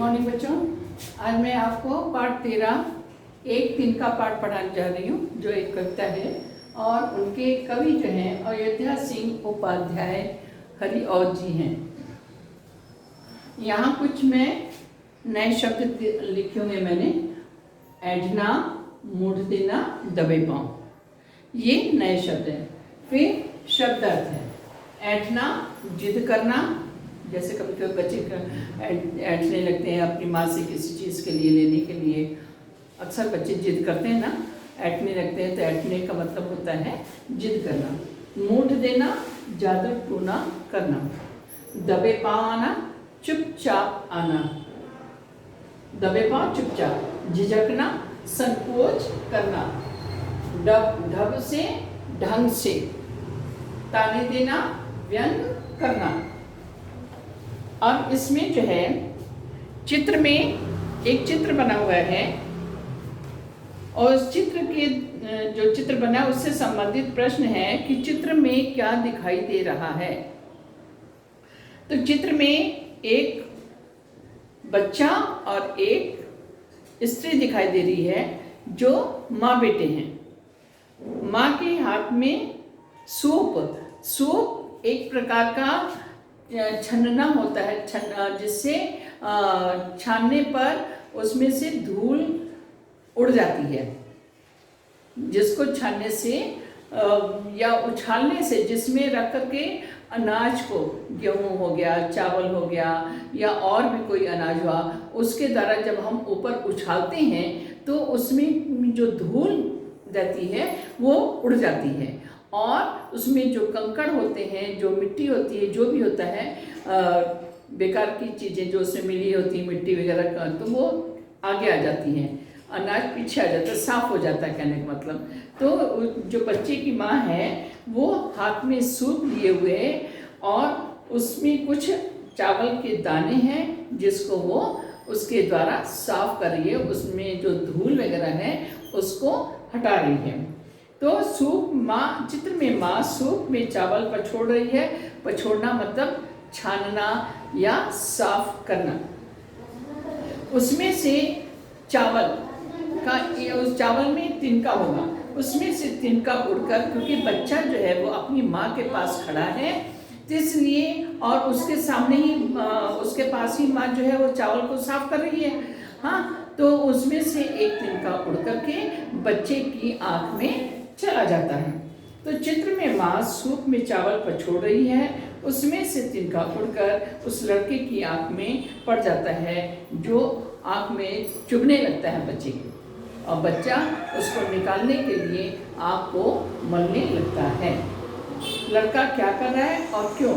Morning बच्चों। आज मैं आपको पाठ 13 एक 3 का पाठ पढ़ाने जा रही हूँ, जो एक कविता है और उनके कवि जो हैं अयोध्या सिंह उपाध्याय हरिऔध जी हैं। यहाँ कुछ मैं नए शब्द लिखे हुए मैंने। ऐंठना, मूठ देना, दबे पाँव, ये नए शब्द हैं। फिर शब्दार्थ है। ऐंठना जिद करना, जैसे कभी कभी बच्चे ऐंठने लगते हैं अपनी माँ से किसी चीज़ के लिए लेने के लिए। अक्सर बच्चे जिद करते हैं ना, ऐंठने लगते हैं, तो ऐंठने का मतलब होता है जिद करना। मूठ देना, ज़्यादा टूना करना। दबे पाँव आना, चुपचाप आना। दबे पाँव चुपचाप, झिझकना, संकोच करना। ढब से, ढंग से, ताने देना, व्यंग करना। अब इसमें जो है चित्र में एक चित्र बना हुआ है और उस चित्र के जो चित्र बना है उससे संबंधित प्रश्न है कि चित्र में क्या दिखाई दे रहा है। तो चित्र में एक बच्चा और एक स्त्री दिखाई दे रही है जो माँ बेटे हैं। माँ के हाथ में सूप एक प्रकार का छन्ना होता है, जिससे छानने पर उसमें से धूल उड़ जाती है। जिसको छानने से या उछालने से, जिसमें रख करके अनाज को, गेहूँ हो गया, चावल हो गया या और भी कोई अनाज हुआ, उसके द्वारा जब हम ऊपर उछालते हैं तो उसमें जो धूल रहती है वो उड़ जाती है और उसमें जो कंकड़ होते हैं, जो मिट्टी होती है, जो भी होता है बेकार की चीज़ें जो उसमें मिली होती है, मिट्टी वगैरह का, तो वो आगे आ जाती हैं, अनाज पीछे आ जाता है, साफ हो जाता है कहने का मतलब। तो जो बच्चे की माँ है वो हाथ में सूप लिए हुए और उसमें कुछ चावल के दाने हैं जिसको वो उसके द्वारा साफ कर रही है, उसमें जो धूल वगैरह है उसको हटा रही है। तो सूप माँ, चित्र में माँ सूप में चावल पछोड़ रही है। पछोड़ना मतलब छानना या साफ करना। उसमें से चावल का, उस चावल में तिनका होगा, उसमें से तिनका उड़कर, क्योंकि बच्चा जो है वो अपनी माँ के पास खड़ा है तो इसलिए, और उसके सामने ही उसके पास ही माँ जो है वो चावल को साफ कर रही है। हाँ, तो उसमें से एक तिनका उड़ करके बच्चे की आँख में चला जाता है। तो चित्र में माँ सूप में चावल पछोड़ रही है, उसमें से तिनका उड़कर उस लड़के की आँख में पड़ जाता है, जो आँख में चुभने लगता है बच्चे के, और बच्चा उसको निकालने के लिए आँख को मलने लगता है। लड़का क्या कर रहा है और क्यों?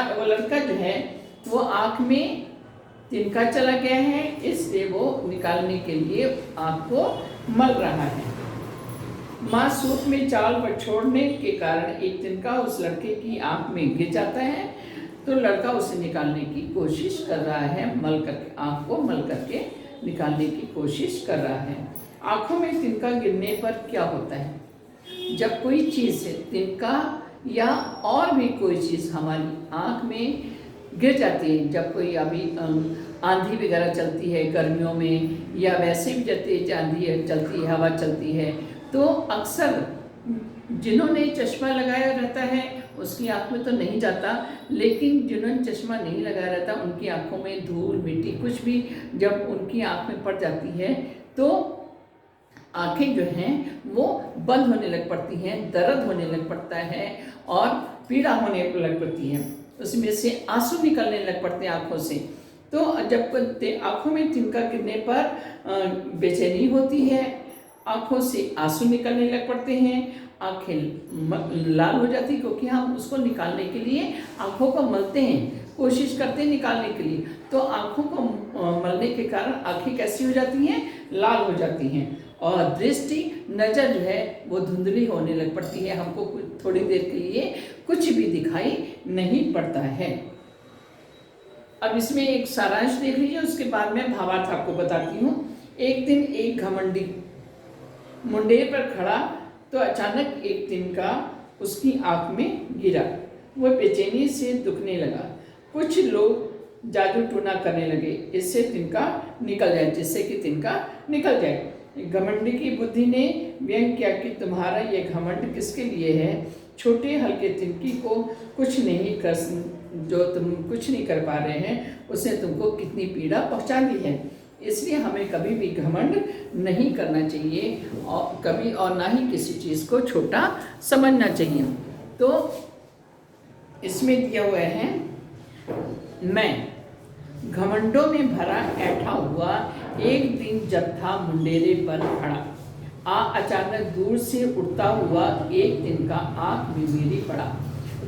वो लड़का जो है वो आँख में तिनका चला गया है, इसलिए वो निकालने के लिए आँख को मल रहा है। माँ सूप में चावल पछोड़ने के कारण एक तिनका उस लड़के की आँख में गिर जाता है, तो लड़का उसे निकालने की कोशिश कर रहा है, मल करके, आँख को मल करके निकालने की कोशिश कर रहा है। आँखों में तिनका गिरने पर क्या होता है? जब कोई चीज़ से तिनका या और भी कोई चीज़ हमारी आँख में गिर जाती है, जब कोई अभी आंधी वगैरह चलती है गर्मियों में, या वैसे भी जब तेज आंधी चलती है, हवा चलती है, तो अक्सर जिन्होंने चश्मा लगाया रहता है उसकी आँख में तो नहीं जाता, लेकिन जिन्होंने चश्मा नहीं लगाया रहता उनकी आँखों में धूल मिट्टी कुछ भी जब उनकी आँख में पड़ जाती है तो आँखें जो हैं वो बंद होने लग पड़ती हैं, दर्द होने लग पड़ता है और पीड़ा होने लग पड़ती है, उसमें से आंसू निकलने लग पड़ते हैं आँखों से। तो जब आँखों में तिनका गिरने पर बेचैनी होती है, आँखों से आंसू निकलने लग पड़ते हैं, आँखें लाल हो जाती, क्योंकि हम उसको निकालने के लिए आँखों को मलते हैं, कोशिश करते हैं निकालने के लिए, तो आँखों को मलने के कारण आँखें कैसी हो जाती हैं? लाल हो जाती हैं और दृष्टि, नज़र जो है वो धुंधली होने लग पड़ती है, हमको थोड़ी देर के लिए कुछ भी दिखाई नहीं पड़ता है। अब इसमें एक सारांश देख लीजिए, उसके बाद मैं भावार्थ आपको बताती हूँ। एक दिन एक घमंडी मुंडेर पर खड़ा तो अचानक एक तिनका उसकी आँख में गिरा। वह बेचैनी से दुखने लगा। कुछ लोग जादू टूना करने लगे, इससे तिनका निकल जाए, जिससे कि तिनका निकल जाए। घमंडी की बुद्धि ने व्यंग किया कि तुम्हारा ये घमंड किसके लिए है? छोटे हल्के तिनकी को कुछ नहीं कर, जो तुम कुछ नहीं कर पा रहे हैं, उसने तुमको कितनी पीड़ा पहुंचा दी है। इसलिए हमें कभी भी घमंड नहीं करना चाहिए और कभी और ना ही किसी चीज़ को छोटा समझना चाहिए। तो इसमें दिया हुआ है, मैं घमंडों में भरा ऐठा हुआ एक दिन जब था मुंडेरे पर खड़ा, अचानक दूर से उड़ता हुआ एक दिन का आँख में मेरी पड़ा।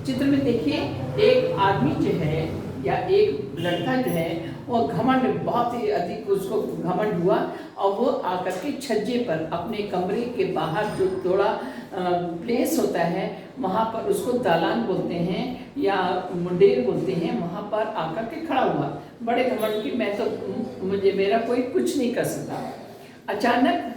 चित्र में देखिए, एक आदमी जो है या एक लड़का जो है वो घमंड, बहुत ही अधिक उसको घमंड हुआ और वो आकर के छज्जे पर अपने कमरे के बाहर जो थोड़ा प्लेस होता है वहाँ पर, उसको दालान बोलते हैं या मुंडेर बोलते हैं, वहाँ पर आकर के खड़ा हुआ बड़े घमंड की, मैं तो मुझे मेरा कोई कुछ नहीं कर सकता। अचानक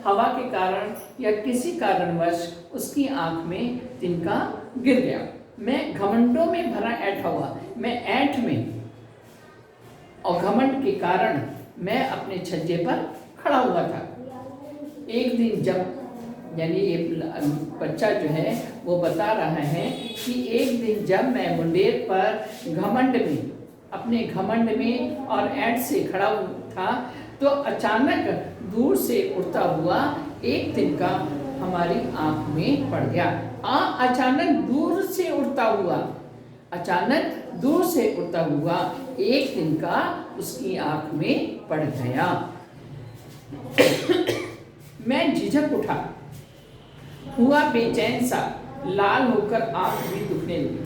हवा के कारण या किसी कारणवश उसकी आंख में तिनका गिर गया। मैं घमंडों में भरा ऐठा हुआ, मैं ऐठ में और घमंड के कारण मैं अपने छज्जे पर खड़ा हुआ था। एक दिन जब, यानी ये बच्चा जो है वो बता रहा है कि एक दिन जब मैं मुंडेर पर घमंड में, अपने घमंड में और ऐठ से खड़ा था, तो अचानक दूर से उड़ता हुआ एक तिनका हमारी आंख में पड़ गया। अचानक दूर से उड़ता हुआ, अचानक दूर से उड़ता हुआ एक तिनका उसकी आंख में पड़ गया। मैं झिझक उठा, हुआ बेचैन सा, लाल होकर आंख भी दुखने लगी।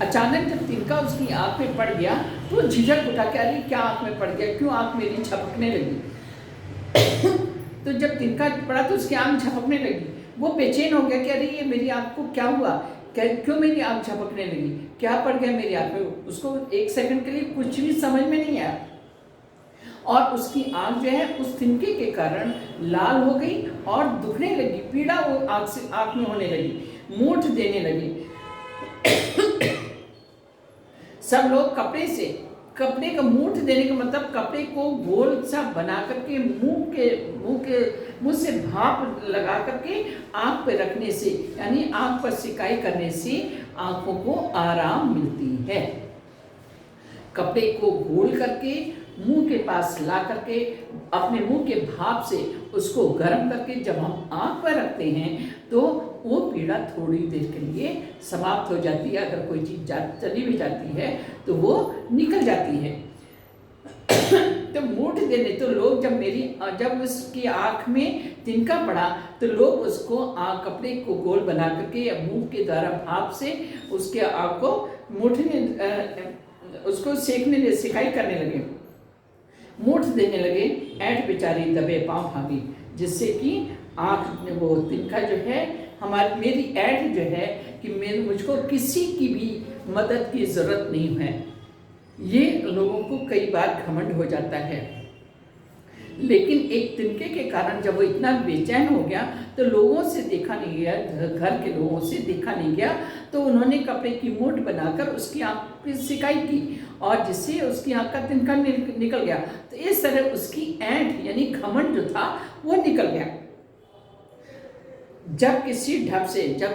अचानक जब तिनका उसकी आंख में पड़ गया तो झिझक उठा कि अरे क्या आंख में पड़ गया, क्यों आंख मेरी झपकने लगी। तो जब तिनका पड़ा तो उसकी आंख झपकने लगी। वो बेचैन हो गया कि अरे ये मेरी आंख को क्या हुआ, क्यों मेरी आंख झपकने लगी, क्या पड़ गया मेरी आंख में। उसको एक सेकंड के लिए कुछ भी समझ में नहीं आया और उसकी आंख जो है उस तिनके के कारण लाल हो गई और दुखने लगी, पीड़ा वो आंख में होने लगी, मूठ देने लगी। सब लोग कपड़े का मूठ देने का मतलब कपड़े को गोल सा बना करके मुंह से भाप लगा करके आंख पे रखने से, यानी आंख पर सिकाई करने से आंखों को आराम मिलती है। कपड़े को गोल करके मुंह के पास ला करके अपने मुंह के भाप से उसको गर्म करके जब हम आंख पर रखते हैं तो वो पीड़ा थोड़ी देर के लिए समाप्त हो जाती है। अगर कोई चीज़ चली भी जाती है तो वो निकल जाती है। तो मूठ देने, तो लोग जब उसकी आंख में तिनका पड़ा तो लोग उसको कपड़े को गोल बना करके या मुंह के द्वारा भाप से उसके आंख को मूठने, उसको सिकाई करने लगे, मूठ देने लगे। ऐठ बेचारी दबे पांव भागी, जिससे कि आँख वो तिनका जो है मेरी ऐठ जो है कि मुझको किसी की भी मदद की ज़रूरत नहीं है। ये लोगों को कई बार घमंड हो जाता है, लेकिन एक तिनके के कारण जब वो इतना बेचैन हो गया तो लोगों से देखा नहीं गया, घर के लोगों से देखा नहीं गया, तो उन्होंने कपड़े की मूठ बनाकर उसकी आँख की सिकाई की और जिससे उसकी आँख का तिनका निकल गया। तो इस तरह उसकी ऐंठ यानी घमंड जो था वो निकल गया। जब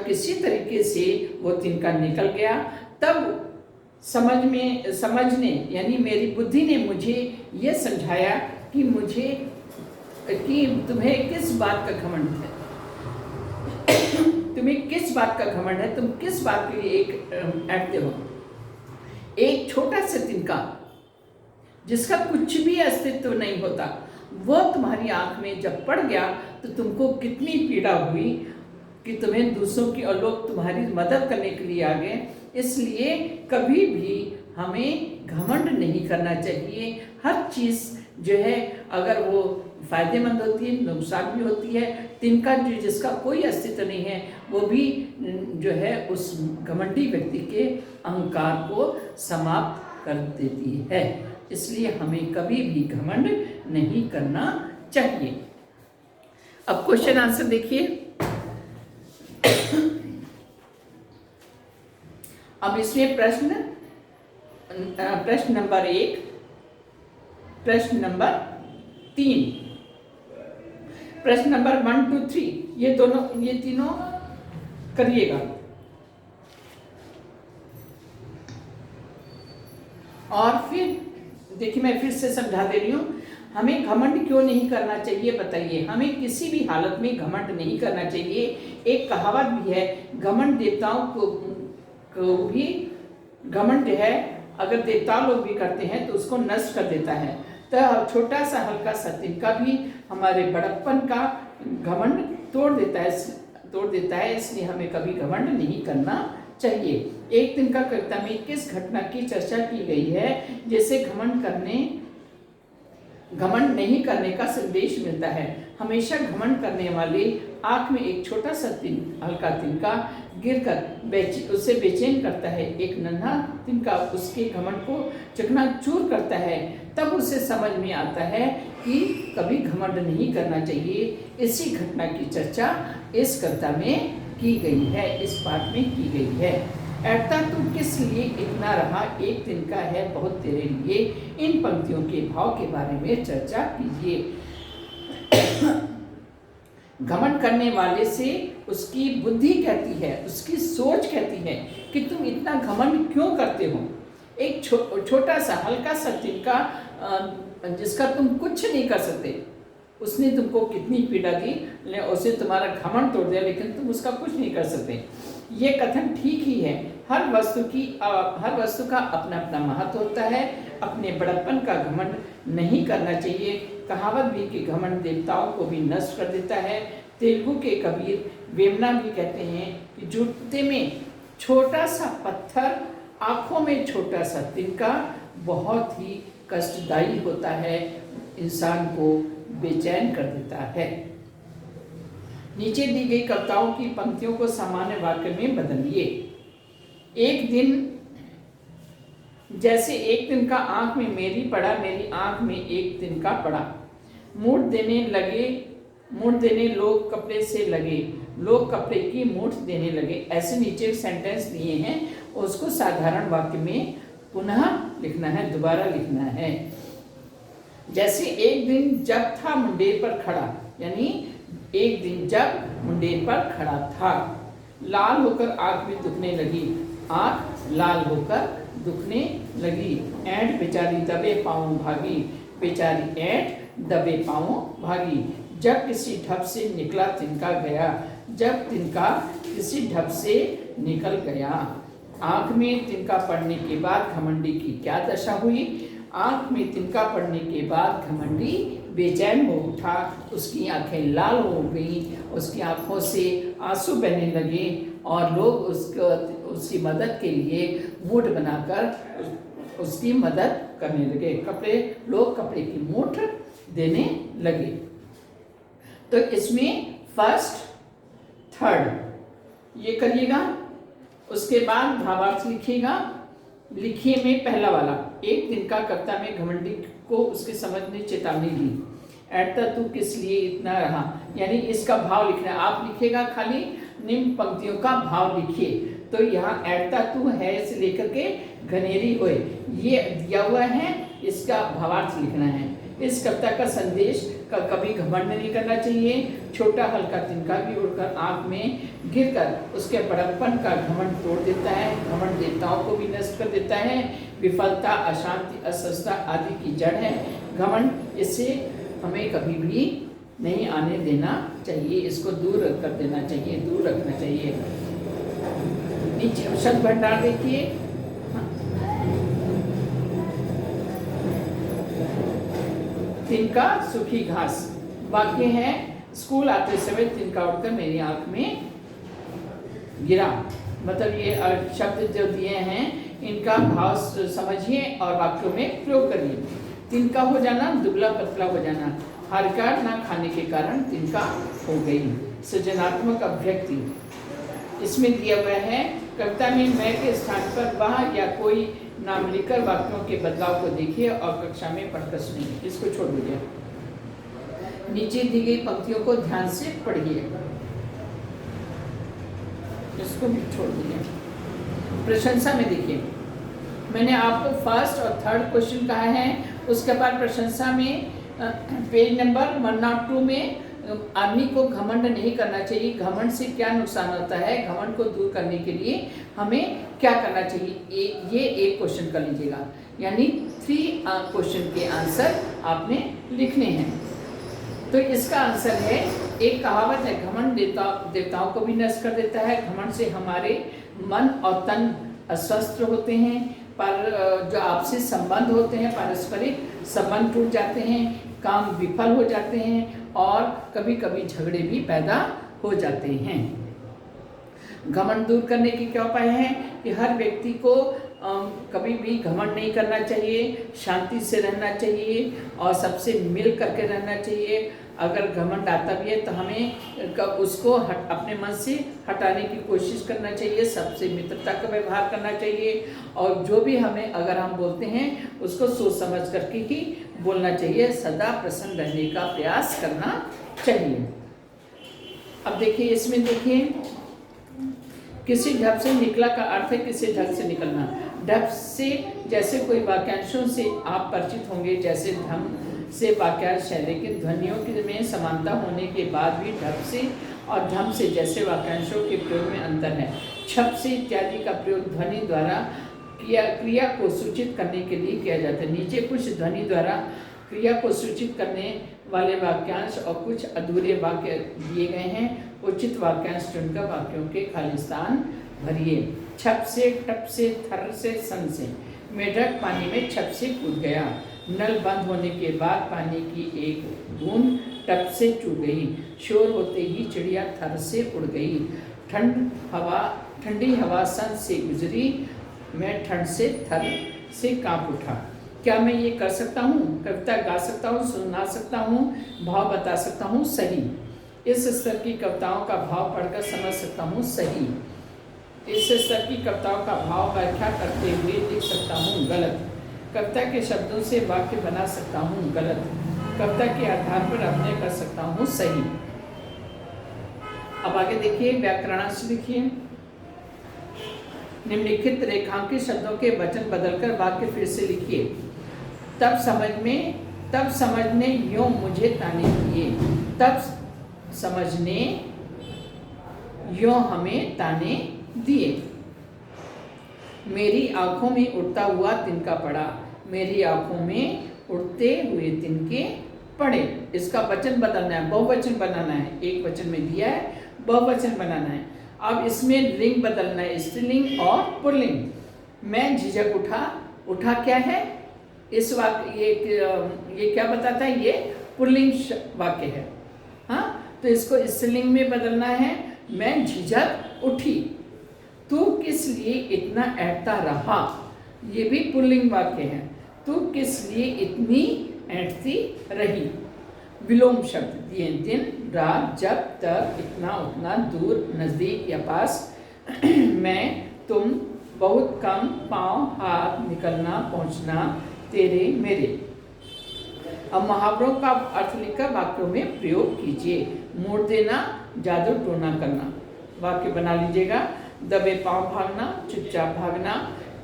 किसी तरीके से वो तिनका निकल गया, तब समझने यानी मेरी बुद्धि ने मुझे ये समझाया कि तुम्हें किस बात का घमंड है, तुम्हें किस बात का घमंड है, तुम किस बात के लिए ऐठते हो। एक छोटा सा तिनका जिसका कुछ भी अस्तित्व नहीं होता, वो तुम्हारी आंख में जब पड़ गया तो तुमको कितनी पीड़ा हुई कि तुम्हें दूसरों की और लोग तुम्हारी मदद करने के लिए आ गए। इसलिए कभी भी हमें घमंड नहीं करना चाहिए। हर चीज़ जो है अगर वो फायदेमंद होती है, नुकसान भी होती है। तिनका जिसका कोई अस्तित्व नहीं है वो भी जो है उस घमंडी व्यक्ति के अहंकार को समाप्त कर देती है। इसलिए हमें कभी भी घमंड नहीं करना चाहिए। अब क्वेश्चन आंसर देखिए। अब इसमें प्रश्न प्रश्न नंबर 1, प्रश्न नंबर 3, प्रश्न नंबर 1 2 3, ये तीनों करिएगा। और फिर देखिए, मैं फिर से समझा दे रही हूँ, हमें घमंड क्यों नहीं करना चाहिए बताइए। हमें किसी भी हालत में घमंड नहीं करना चाहिए। एक कहावत भी है, घमंड देवताओं को भी घमंड है, अगर देवता लोग भी करते हैं तो उसको नष्ट कर देता है। तो छोटा सा हल्का सा तिनका भी हमारे बड़प्पन का घमंड तोड़ देता है, इसलिए हमें कभी घमंड नहीं करना चाहिए। एक तिनका कविता में किस घटना की चर्चा की गई है जिससे घमंड नहीं करने का संदेश मिलता है। हमेशा घमंड करने वाले आंख में एक छोटा सा हल्का तिनका गिरकर उसे बेचैन करता है। एक नन्हा तिनका उसके घमंड को चकनाचूर करता है, तब उसे समझ में आता है कि कभी घमंड नहीं करना चाहिए। इसी घटना की चर्चा इस कविता में की गई है, इस पाठ में की गई है। ऐसा तू किस लिए इतना रहा, एक तिनका है बहुत तेरे लिए, इन पंक्तियों के भाव के बारे में चर्चा कीजिए। घमंड करने वाले से उसकी बुद्धि कहती है, उसकी सोच कहती है कि तुम इतना घमंड क्यों करते हो। एक छोटा सा हल्का सा तिनका जिसका तुम कुछ नहीं कर सकते, उसने तुमको कितनी पीड़ा दी, उसे तुम्हारा घमंड तोड़ दिया, लेकिन तुम उसका कुछ नहीं कर सकते। ये कथन ठीक ही है। हर वस्तु का अपना अपना महत्व होता है। अपने बड़प्पन का घमंड नहीं करना चाहिए। कहावत भी कि घमंड देवताओं को भी नष्ट कर देता है। तेलुगु के कबीर वेमना भी कहते हैं कि जूते में छोटा सा पत्थर, आंखों में छोटा सा तिनका बहुत ही कष्टदायी होता है, इंसान को बेचैन कर देता है। नीचे दी गई कविताओं की पंक्तियों को सामान्य वाक्य में बदलिए। एक दिन, जैसे एक तिनका आंख में मेरी पड़ा, मेरी आंख में एक तिनका पड़ा। मूठ देने लोग कपड़े से लगे, लोग कपड़े की मूठ देने लगे। ऐसे नीचे सेंटेंस दिए हैं, उसको साधारण वाक्य में पुनः लिखना है, दोबारा लिखना है। जैसे एक दिन जब था मुंडेर पर खड़ा, यानी एक दिन जब मुंडेर पर खड़ा था। लाल होकर आंख में दुखने लगी, आंख लाल होकर दुखने लगी। ऐंठ बेचारी दबे पांव भागी, बेचारी ऐंठ दबे पांव भागी। जब किसी ढप से निकला तिनका गया, जब तिनका किसी ढप से निकल गया। आंख में तिनका पड़ने के बाद घमंडी की क्या दशा हुई। आंख में तिनका पड़ने के बाद घमंडी बेचैन हो उठा, उसकी आंखें लाल हो गई, उसकी आंखों से आंसू बहने लगे और लोग उसकी मदद के लिए मूठ बनाकर उसकी मदद करने लगे। लोग कपड़े की मूठ देने लगे। तो इसमें फर्स्ट थर्ड ये करिएगा, उसके बाद भावार्थ लिखिएगा। लिखिए में पहला वाला, एक दिन का कविता में घमंडी को उसके समझ ने चेतावनी दी। ऐसा तू किस लिए इतना रहा, यानी इसका भाव लिखना है। आप लिखिएगा खाली निम्न पंक्तियों का भाव लिखिए। तो यहाँ ऐसा तू है से लेकर के घनेरी होए ये दिया हुआ है, इसका भावार्थ लिखना है। इस कविता का संदेश का कभी घमंड नहीं करना चाहिए। छोटा हल्का तिनका भी उड़कर आंख में गिरकर उसके बड़प्पन का घमंड तोड़ देता है। घमंड देवताओं को भी नष्ट कर देता है। विफलता, अशांति, असहजता आदि की जड़ है घमंड। इससे हमें कभी भी नहीं आने देना चाहिए, इसको दूर कर देना चाहिए, दूर रखना चाहिए। नीचे शब्द भंडार देखिए। तिनका सूखी घास। वाक्य है, स्कूल आते समय तिनका उड़कर मेरी आंख में गिरा। मतलब ये शब्द जो दिए हैं इनका भाव समझिए और वाक्यों में प्रयोग करिए। तिनका हो जाना, दुबला पतला हो जाना। हारकार ना खाने के कारण तिनका हो गई। सृजनात्मक अभिव्यक्ति इसमें दिया हुआ है। कविता में मैं के स्थान पर वह या कोई नाम लिखकर वाक्यों के बदलाव को देखिए और कक्षा में पढ़कर सुनिए। इसको छोड़ दीजिए। नीचे दी गई पंक्तियों को ध्यान से पढ़िए, इसको भी छोड़ दीजिए। प्रशंसा में देखिए, मैंने आपको फर्स्ट और थर्ड क्वेश्चन कहा है। उसके बाद प्रशंसा में पेज नंबर 102 में आदमी को घमंड नहीं करना चाहिए, घमंड से क्या नुकसान होता है, घमंड को दूर करने के लिए हमें क्या करना चाहिए, ये एक क्वेश्चन कर लीजिएगा। यानी 3 क्वेश्चन के आंसर आपने लिखने हैं। तो इसका आंसर है, एक कहावत है, घमंड देवताओं को भी नष्ट कर देता है। घमंड से हमारे मन और तन अस्वस्थ होते हैं, पर जो आपसी संबंध होते हैं, पारस्परिक संबंध टूट जाते हैं, काम विफल हो जाते हैं और कभी कभी झगड़े भी पैदा हो जाते हैं। घमंड दूर करने के क्या उपाय हैं कि हर व्यक्ति को कभी भी घमंड नहीं करना चाहिए, शांति से रहना चाहिए और सबसे मिल करके रहना चाहिए। अगर घमंड आता भी है तो हमें उसको अपने मन से हटाने की कोशिश करना चाहिए, सबसे मित्रता का व्यवहार करना चाहिए और जो भी हमें अगर हम बोलते हैं उसको सोच समझ करके ही बोलना चाहिए, सदा प्रसन्न रहने का प्रयास करना चाहिए। अब देखिए, इसमें देखिए, किसी ढप से निकला का अर्थ है किसी ढक से निकलना। ढप से जैसे कोई वाक्यांशों से आप परिचित होंगे, जैसे धम से वाक्यांश है, लेकिन ध्वनियों में समानता होने के बाद भी ढप से और धम से जैसे वाक्यांशों के प्रयोग में अंतर है। छप से इत्यादि का प्रयोग ध्वनि द्वारा क्रिया को सूचित करने के लिए किया जाता है। नीचे कुछ ध्वनि द्वारा क्रिया को सूचित करने वाले वाक्यांश और कुछ अधूरे वाक्य दिए गए हैं। उचित वाक्यांश चुनकर वाक्यों के खाली स्थान भरिए। छप से, टप से, थर से, सन से। मेढक पानी में छप से कूद गया। नल बंद होने के बाद पानी की एक बूंद टप से चू गई। शोर होते ही चिड़िया थर से उड़ गई। ठंडी हवा सन से गुजरी। मैं ठंड से थर से कांप उठा। क्या मैं ये कर सकता हूँ? कविता गा सकता हूँ, सुना सकता हूँ, भाव बता सकता हूँ, सही। इस स्तर की कविताओं का भाव पढ़कर समझ सकता हूँ, सही। इस स्तर की कविताओं का भाव व्याख्या करते हुए लिख सकता हूँ, गलत। कविता के शब्दों से वाक्य बना सकता हूँ, गलत। कविता के आधार पर अभिनय कर सकता हूँ, सही। अब आगे देखिए, व्याकरणांश लिखिए। निम्नलिखित रेखांकित शब्दों के वचन बदलकर वाक्य फिर से लिखिए। तब समझने यूं मुझे ताने दिए। तब समझने यूं हमें ताने दिए। मेरी आंखों में उड़ता हुआ तिनका पड़ा। मेरी आंखों में उड़ते हुए तिनके पड़े। इसका वचन बदलना है, बहुवचन बनाना है। एक वचन में दिया है, बहुवचन बनाना है। अब इसमें लिंग बदलना है, स्त्रीलिंग और पुल्लिंग। मैं झिझक उठा क्या है? इस वाक्य ये क्या बताता है? ये पुल्लिंग वाक्य है। हाँ, तो इसको स्त्रीलिंग में बदलना है। मैं झिझक उठी। तू किस लिए इतना ऐंठता रहा? ये भी पुल्लिंग वाक्य है। तू किस लिए इतनी ऐंठती रही? विलोम शब्द दिए, दिन, रात, जब, तक, इतना, उतना, दूर, नज़दीक या पास। मैं, तुम, बहुत कम, पाँव, हाथ, निकलना, पहुँचना, तेरे, मेरे। अब मुहावरों का अर्थ लिखकर वाक्यों में प्रयोग कीजिए। मोड़ देना, जादू टोना करना। वाक्य बना लीजिएगा। दबे पाँव भागना, चुपचाप भागना,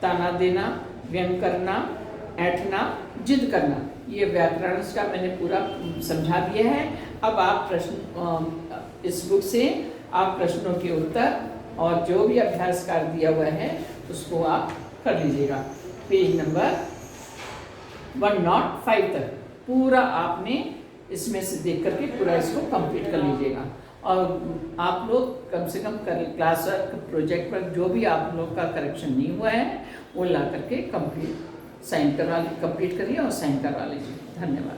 ताना देना, व्यंग करना, ऐंठना, जिद करना। ये व्याकरण का मैंने पूरा समझा दिया है। अब आप इस बुक से आप प्रश्नों के उत्तर और जो भी अभ्यास कार्य दिया हुआ है उसको आप कर लीजिएगा। पेज नंबर 105 तक पूरा आपने इसमें से देख करके पूरा इसको कंप्लीट कर लीजिएगा। और आप लोग कम से कम क्लास वर्क, प्रोजेक्ट पर जो भी आप लोग का करेक्शन नहीं हुआ है वो ला करके कंप्लीट करिए और साइन करवा लीजिए। धन्यवाद।